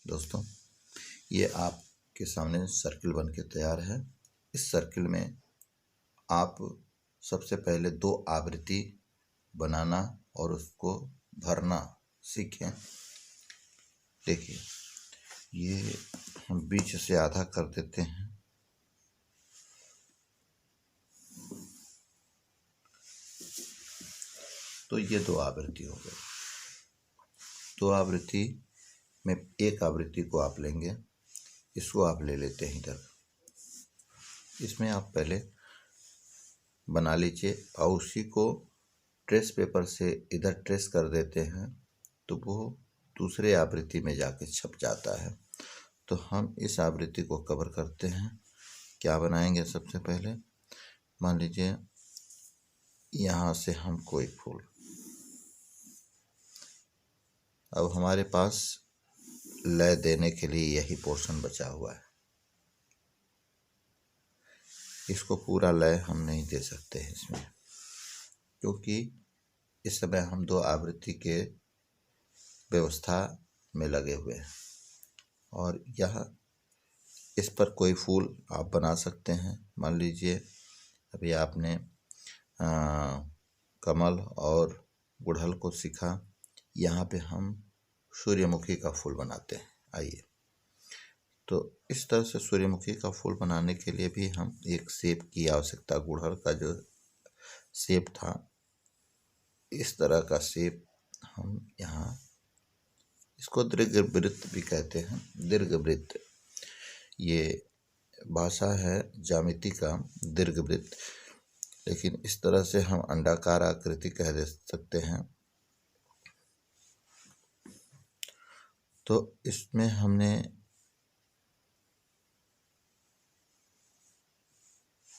दोस्तों, ये आपके सामने सर्किल बन के तैयार है। इस सर्किल में आप सबसे पहले 2 आवृत्ति बनाना और उसको भरना सीखें। देखिए, ये हम बीच से आधा कर देते हैं। तो ये 2 आवृत्ति हो गई। 2 आवृत्ति में एक आवृत्ति को आप लेंगे, इसको आप ले लेते हैं इधर। इसमें आप पहले बना लीजिए और उसी को ट्रेस पेपर से इधर ट्रेस कर देते हैं तो वो दूसरे आवृत्ति में जाके छप जाता है। तो हम इस आवृत्ति को कवर करते हैं। क्या बनाएंगे? सबसे पहले मान लीजिए यहाँ से हम कोई फूल, अब हमारे पास लय देने के लिए यही पोर्शन बचा हुआ है। इसको पूरा लय हम नहीं दे सकते हैं इसमें, क्योंकि इस समय हम 2 आवृत्ति के व्यवस्था में लगे हुए हैं। और यह इस पर कोई फूल आप बना सकते हैं। मान लीजिए अभी आपने कमल और गुड़हल को सीखा, यहाँ पे हम सूर्यमुखी का फूल बनाते हैं। आइए, तो इस तरह से सूर्यमुखी का फूल बनाने के लिए भी हम एक शेप की आवश्यकता, गुड़हल का जो शेप था इस तरह का शेप हम यहाँ, इसको दीर्घवृत्त भी कहते हैं। दीर्घवृत्त ये भाषा है ज्यामिति का, दीर्घवृत्त। लेकिन इस तरह से हम अंडाकार आकृति कह दे सकते हैं। तो इसमें हमने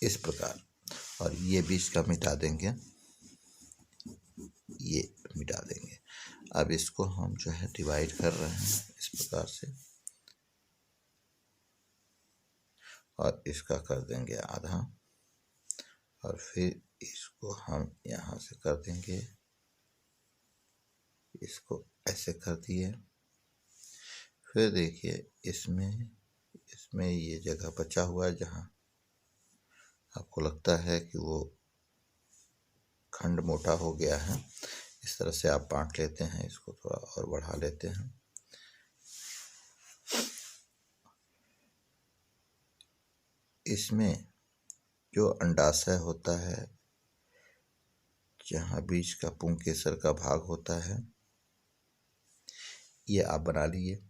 इस प्रकार, और ये बीच का मिटा देंगे, ये मिटा देंगे। अब इसको हम जो है डिवाइड कर रहे हैं इस प्रकार से, और इसका कर देंगे आधा, और फिर इसको हम यहाँ से कर देंगे, इसको ऐसे कर दिए। फिर देखिए इसमें ये जगह बचा हुआ है जहाँ आपको लगता है कि वो खंड मोटा हो गया है, इस तरह से आप बांट लेते हैं, इसको थोड़ा और बढ़ा लेते हैं। इसमें जो अंडाशय होता है, जहाँ बीच का पुंकेसर का भाग होता है, ये आप बना लिए।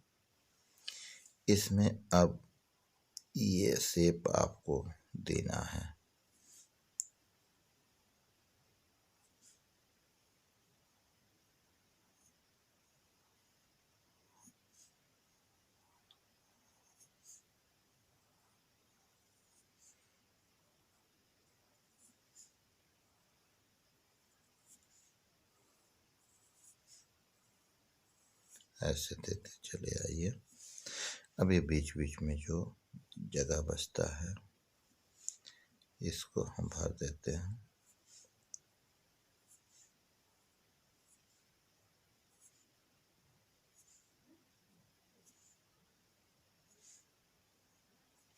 इसमें अब ये शेप आपको देना है। ऐसे देते चले आइए। अब ये बीच बीच में जो जगह बचता है इसको हम भर देते हैं।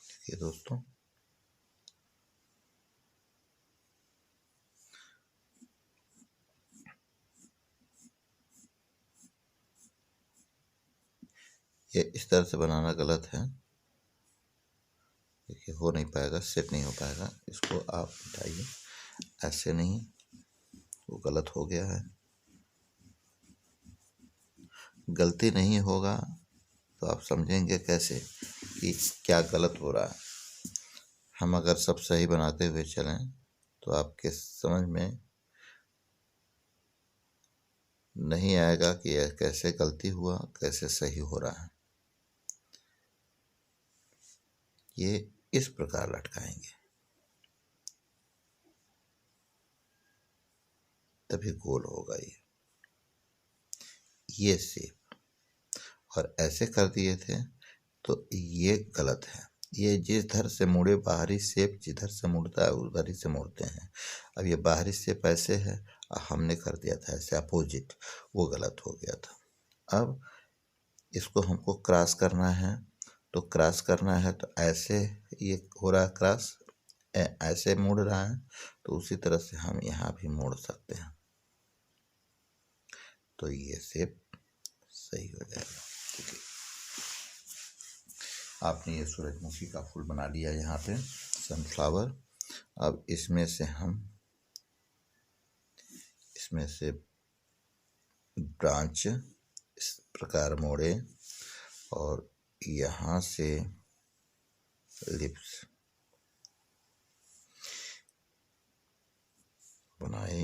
देखिए दोस्तों, ये इस तरह से बनाना गलत है। देखिए हो नहीं पाएगा, सेट नहीं हो पाएगा। इसको आप उठाइए, ऐसे नहीं, वो गलत हो गया है। गलती नहीं होगा तो आप समझेंगे कैसे कि क्या गलत हो रहा है। हम अगर सब सही बनाते हुए चलें तो आपके समझ में नहीं आएगा कि यह कैसे गलती हुआ, कैसे सही हो रहा है। ये इस प्रकार लटकाएंगे तभी गोल होगा ये शेप। और ऐसे कर दिए थे तो ये गलत है। ये जिधर से मुड़े, बाहरी शेप जिधर से मुड़ता है उधर ही से मुड़ते हैं। अब ये बाहरी शेप ऐसे है, हमने कर दिया था ऐसे अपोजिट, वो गलत हो गया था। अब इसको हमको क्रॉस करना है। तो क्रॉस करना है तो ऐसे ये हो रहा है क्रॉस, ऐसे मुड़ रहा है, तो उसी तरह से हम यहाँ भी मोड़ सकते हैं। तो ये शेप सही हो जाएगा। ठीक है, आपने ये सूरजमुखी का फूल बना लिया यहाँ पे, सनफ्लावर। अब इसमें से ब्रांच इस प्रकार मोड़े और यहाँ से लिप्स बनाए।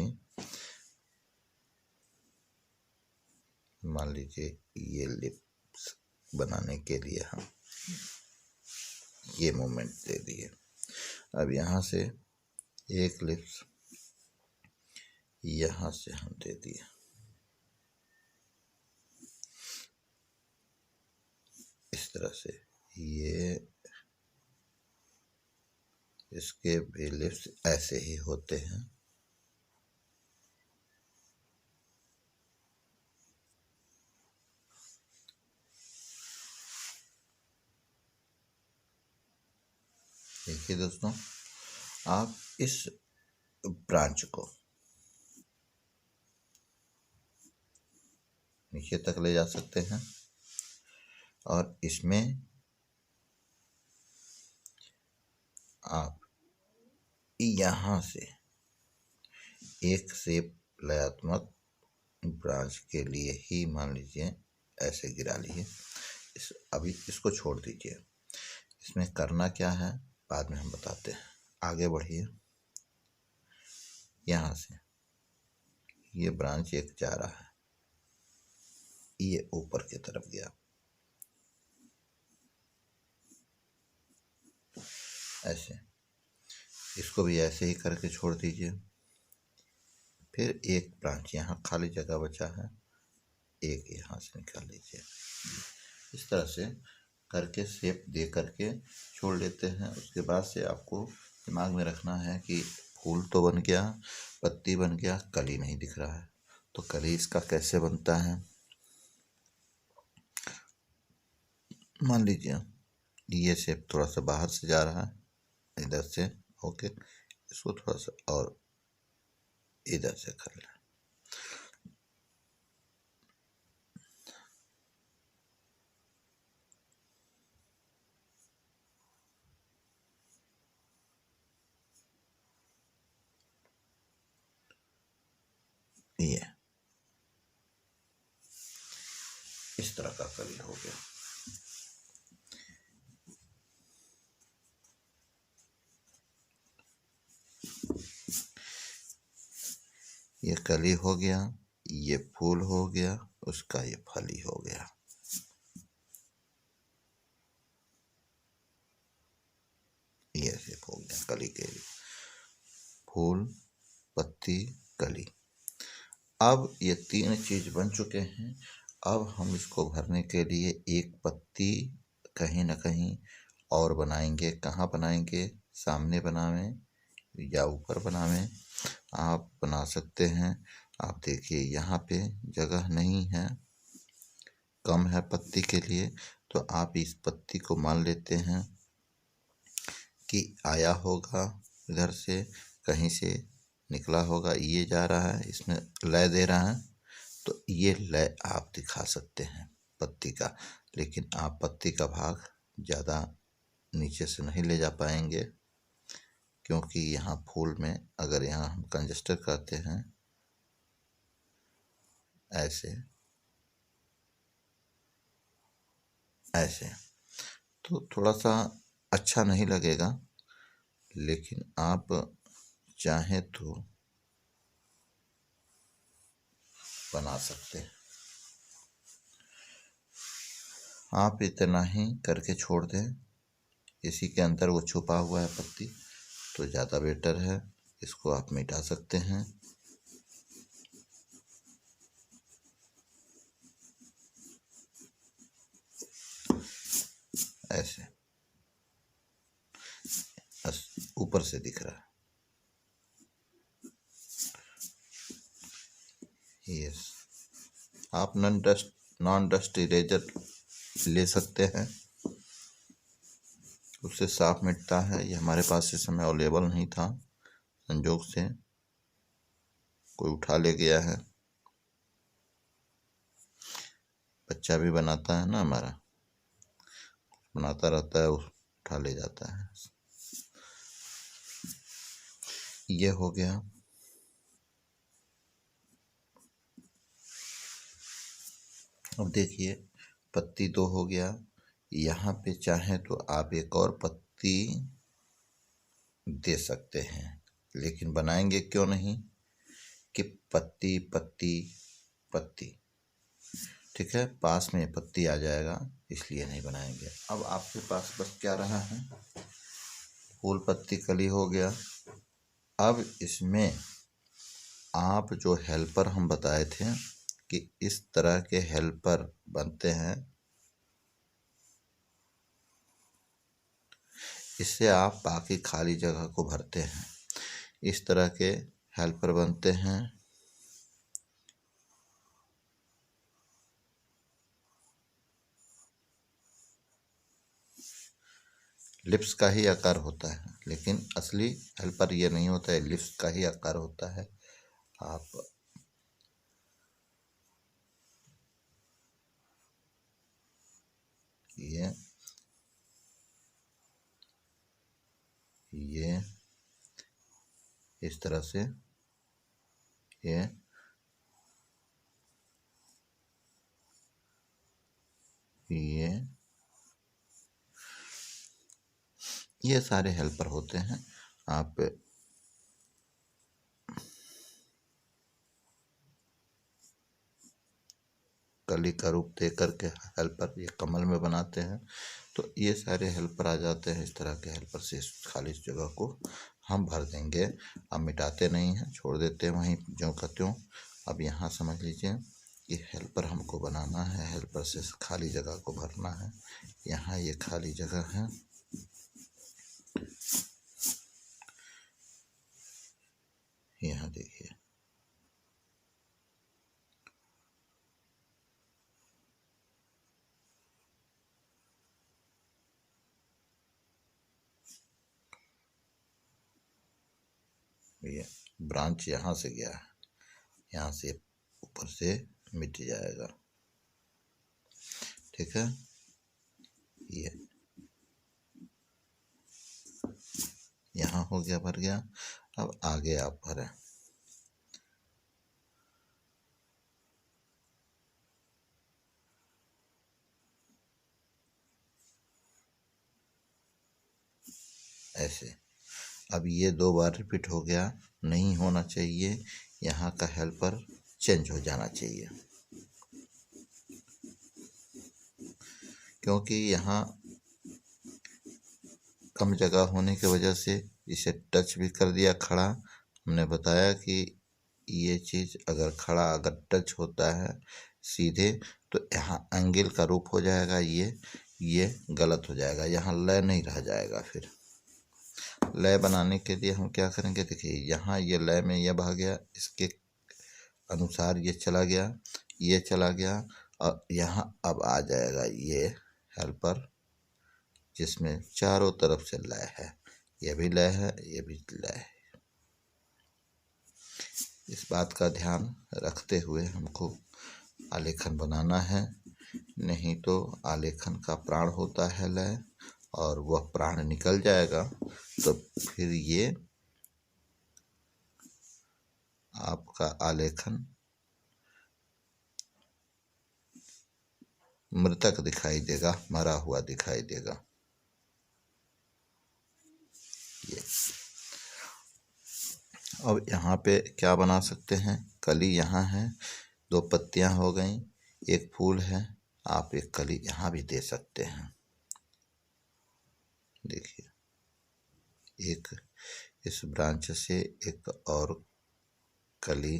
मान लीजिए ये लिप्स बनाने के लिए हम ये मूवमेंट दे दिए। अब यहाँ से एक लिप्स यहाँ से हम दे दिए। इस तरह से ये इसके भी लिप्स ऐसे ही होते हैं। देखिए दोस्तों, आप इस ब्रांच को नीचे तक ले जा सकते हैं और इसमें आप यहाँ से एक शेप लयात्मक ब्रांच के लिए ही मान लीजिए ऐसे गिरा लीजिए। अभी इसको छोड़ दीजिए। इसमें करना क्या है बाद में हम बताते हैं। आगे बढ़िए। यहाँ से ये ब्रांच एक जा रहा है, ये ऊपर की तरफ गया, ऐसे। इसको भी ऐसे ही करके छोड़ दीजिए। फिर एक ब्रांच यहाँ खाली जगह बचा है, एक यहाँ से निकाल लीजिए। इस तरह से करके शेप दे करके छोड़ लेते हैं। उसके बाद से आपको दिमाग में रखना है कि फूल तो बन गया, पत्ती बन गया, कली नहीं दिख रहा है। तो कली इसका कैसे बनता है, मान लीजिए ये शेप थोड़ा सा बाहर से जा रहा है इधर से, ओके। इसको थोड़ा सा और इधर से कर लें। ये इस तरह का कली हो गया। ये कली हो गया, ये फूल हो गया, उसका ये फली हो गया। ये शेप हो गया कली के लिए, फूल, पत्ती, कली। अब ये तीन चीज बन चुके हैं। अब हम इसको भरने के लिए एक पत्ती कहीं ना कहीं और बनाएंगे। कहाँ बनाएंगे, सामने बनावें या ऊपर बनावें, आप बना सकते हैं। आप देखिए यहाँ पे जगह नहीं है, कम है पत्ती के लिए, तो आप इस पत्ती को मान लेते हैं कि आया होगा इधर से, कहीं से निकला होगा, ये जा रहा है, इसमें लय दे रहा है। तो ये लय आप दिखा सकते हैं पत्ती का, लेकिन आप पत्ती का भाग ज़्यादा नीचे से नहीं ले जा पाएंगे, क्योंकि यहाँ फूल में अगर यहाँ हम कंजस्टर करते हैं ऐसे ऐसे, तो थोड़ा सा अच्छा नहीं लगेगा। लेकिन आप चाहें तो बना सकते हैं। आप इतना ही करके छोड़ दें, इसी के अंदर वो छुपा हुआ है पत्ती, तो ज़्यादा बेटर है। इसको आप मिटा सकते हैं। ऐसे बस ऊपर से दिख रहा है। यस, आप नॉन डस्ट इरेजर ले सकते हैं, उससे साफ मिटता है। ये हमारे पास इस समय अवेलेबल नहीं था, संजोग से कोई उठा ले गया है। बच्चा भी बनाता है ना हमारा, बनाता रहता है, उठा ले जाता है। ये हो गया। अब देखिए पत्ती तो हो गया। यहाँ पे चाहें तो आप एक और पत्ती दे सकते हैं, लेकिन बनाएंगे क्यों नहीं कि पत्ती पत्ती पत्ती, ठीक है, पास में पत्ती आ जाएगा, इसलिए नहीं बनाएंगे। अब आपके पास बस क्या रहा है, फूल पत्ती कली हो गया। अब इसमें आप जो हेल्पर हम बताए थे कि इस तरह के हेल्पर बनते हैं, इससे आप बाकी खाली जगह को भरते हैं। इस तरह के हेल्पर बनते हैं। लिप्स का ही आकार होता है, लेकिन असली हेल्पर ये नहीं होता है, लिप्स का ही आकार होता है। आप ये इस तरह से ये सारे हेल्पर होते हैं। आप कली का रूप दे करके हेल्पर ये कमल में बनाते हैं, तो ये सारे हेल्पर आ जाते हैं। इस तरह के हेल्पर से इस खाली जगह को हम भर देंगे। अब मिटाते नहीं हैं, छोड़ देते हैं वहीं ज्यों का त्यों। अब यहाँ समझ लीजिए कि हेल्पर हमको बनाना है, हेल्पर से खाली जगह को भरना है। यहाँ ये खाली जगह है, यहाँ देखिए ये ब्रांच यहाँ से गया है, यहाँ से ऊपर से मिट जाएगा, ठीक है। ये यहाँ हो गया, भर गया। अब आगे आप भरें। ऐसे अब ये 2 बार रिपीट हो गया, नहीं होना चाहिए। यहाँ का हेल्पर चेंज हो जाना चाहिए, क्योंकि यहाँ कम जगह होने की वजह से इसे टच भी कर दिया खड़ा। हमने बताया कि ये चीज़ अगर खड़ा अगर टच होता है सीधे, तो यहाँ एंगल का रूप हो जाएगा, ये गलत हो जाएगा, यहाँ लय नहीं रह जाएगा। फिर लय बनाने के लिए हम क्या करेंगे, देखिए यहाँ ये लय में ये भाग गया, इसके अनुसार ये चला गया, ये चला गया, और यहाँ अब आ जाएगा ये हेल्पर जिसमें चारों तरफ से लय है। ये भी लय है, ये भी लय है। इस बात का ध्यान रखते हुए हमको आलेखन बनाना है, नहीं तो आलेखन का प्राण होता है लय, और वह प्राण निकल जाएगा तो फिर ये आपका आलेखन मृतक दिखाई देगा, मरा हुआ दिखाई देगा। ये अब यहाँ पे क्या बना सकते हैं, कली यहाँ है, 2 पत्तियाँ हो गई, एक फूल है, आप एक कली यहाँ भी दे सकते हैं। देखिए एक इस ब्रांच से एक और कली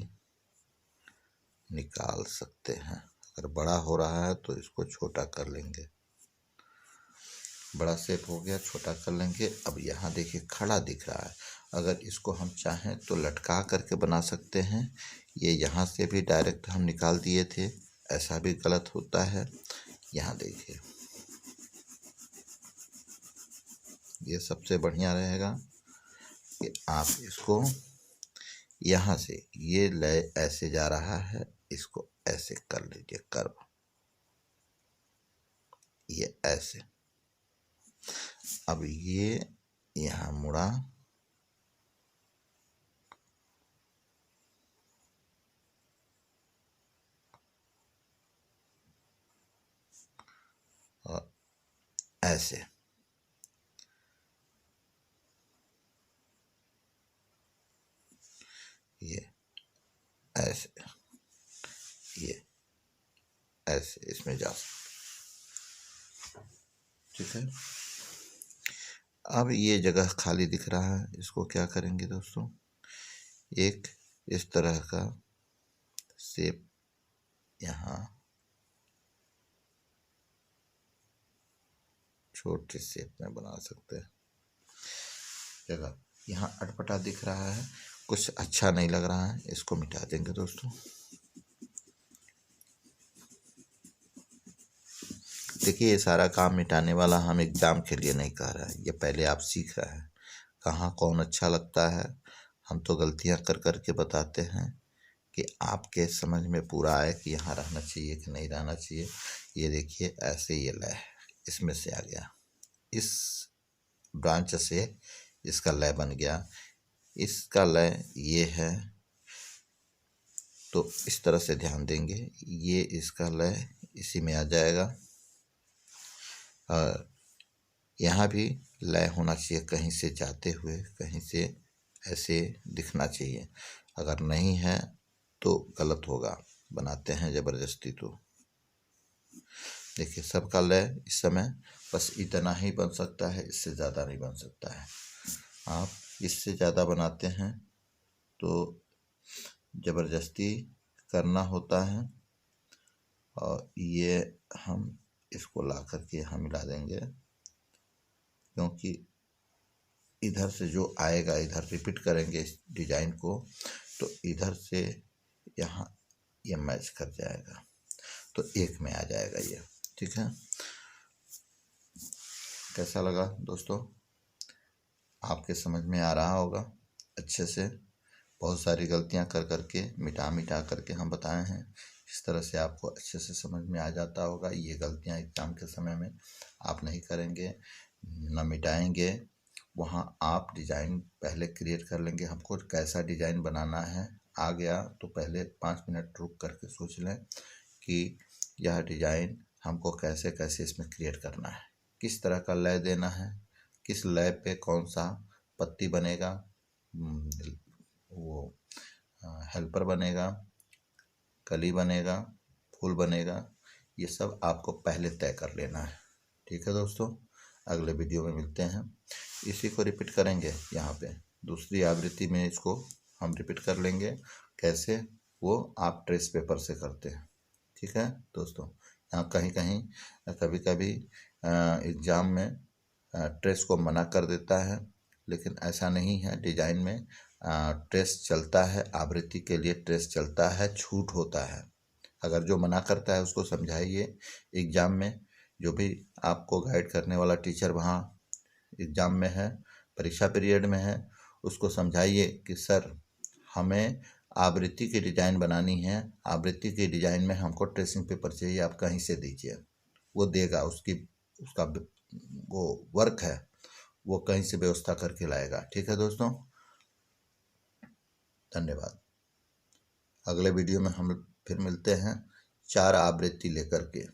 निकाल सकते हैं। अगर बड़ा हो रहा है तो इसको छोटा कर लेंगे, बड़ा शेप हो गया, छोटा कर लेंगे। अब यहाँ देखिए खड़ा दिख रहा है, अगर इसको हम चाहें तो लटका करके बना सकते हैं। ये यहाँ से भी डायरेक्ट हम निकाल दिए थे, ऐसा भी गलत होता है। यहाँ देखिए, ये सबसे बढ़िया रहेगा कि आप इसको यहाँ से, ये लय ऐसे जा रहा है, इसको ऐसे कर लीजिए कर्व, ये ऐसे। अब ये यहाँ मुड़ा, और ऐसे, ये ऐसे, ये ऐसे इसमें जा सकते, ठीक है। अब ये जगह खाली दिख रहा है, इसको क्या करेंगे दोस्तों, एक इस तरह का शेप यहाँ, छोटे शेप में बना सकते हैं। जगह यहाँ अटपटा दिख रहा है, कुछ अच्छा नहीं लग रहा है, इसको मिटा देंगे दोस्तों। देखिए, ये सारा काम मिटाने वाला हम एग्ज़ाम के लिए नहीं कह रहे हैं, ये पहले आप सीख रहे हैं कहाँ कौन अच्छा लगता है। हम तो गलतियाँ कर कर के बताते हैं कि आपके समझ में पूरा आए कि यहाँ रहना चाहिए कि नहीं रहना चाहिए। ये देखिए, ऐसे ये लय इसमें से आ गया, इस ब्रांच से इसका लय बन गया, इसका लय ये है, तो इस तरह से ध्यान देंगे, ये इसका लय इसी में आ जाएगा। और यहाँ भी लय होना चाहिए, कहीं से जाते हुए कहीं से ऐसे दिखना चाहिए, अगर नहीं है तो गलत होगा, बनाते हैं ज़बरदस्ती। तो देखिए, सबका लय इस समय बस इतना ही बन सकता है, इससे ज़्यादा नहीं बन सकता है। आप इससे ज़्यादा बनाते हैं तो ज़बरदस्ती करना होता है। और ये हम इसको ला करके यहाँ मिला देंगे, क्योंकि इधर से जो आएगा, इधर रिपीट करेंगे इस डिजाइन को, तो इधर से यहाँ ये मैच कर जाएगा, तो एक में आ जाएगा ये, ठीक है। कैसा लगा दोस्तों, आपके समझ में आ रहा होगा अच्छे से। बहुत सारी गलतियां कर करके मिटा करके हम बताए हैं, इस तरह से आपको अच्छे से समझ में आ जाता होगा। ये गलतियां एग्ज़ाम के समय में आप नहीं करेंगे, न मिटाएंगे। वहाँ आप डिज़ाइन पहले क्रिएट कर लेंगे, हमको कैसा डिज़ाइन बनाना है, आ गया तो पहले 5 मिनट रुक करके सोच लें कि यह डिज़ाइन हमको कैसे कैसे इसमें क्रिएट करना है, किस तरह का लय देना है, किस लय पे कौन सा पत्ती बनेगा, वो हेल्पर बनेगा, कली बनेगा, फूल बनेगा, ये सब आपको पहले तय कर लेना है, ठीक है दोस्तों। अगले वीडियो में मिलते हैं, इसी को रिपीट करेंगे। यहाँ पे दूसरी आवृत्ति में इसको हम रिपीट कर लेंगे, कैसे वो आप ट्रेस पेपर से करते हैं, ठीक है दोस्तों। यहाँ कहीं कहीं कभी कभी एग्ज़ाम में ट्रेस को मना कर देता है, लेकिन ऐसा नहीं है। डिज़ाइन में ट्रेस चलता है, आवृत्ति के लिए ट्रेस चलता है, छूट होता है। अगर जो मना करता है उसको समझाइए। एग्ज़ाम में जो भी आपको गाइड करने वाला टीचर वहाँ एग्ज़ाम में है, परीक्षा पीरियड में है, उसको समझाइए कि सर हमें आवृत्ति की डिज़ाइन बनानी है, आवृत्ति की डिज़ाइन में हमको ट्रेसिंग पेपर चाहिए, आप कहीं से दीजिए। वो देगा, उसका वो वर्क है, वो कहीं से व्यवस्था करके लाएगा, ठीक है दोस्तों। धन्यवाद। अगले वीडियो में हम फिर मिलते हैं 4 आवृत्ति लेकर के।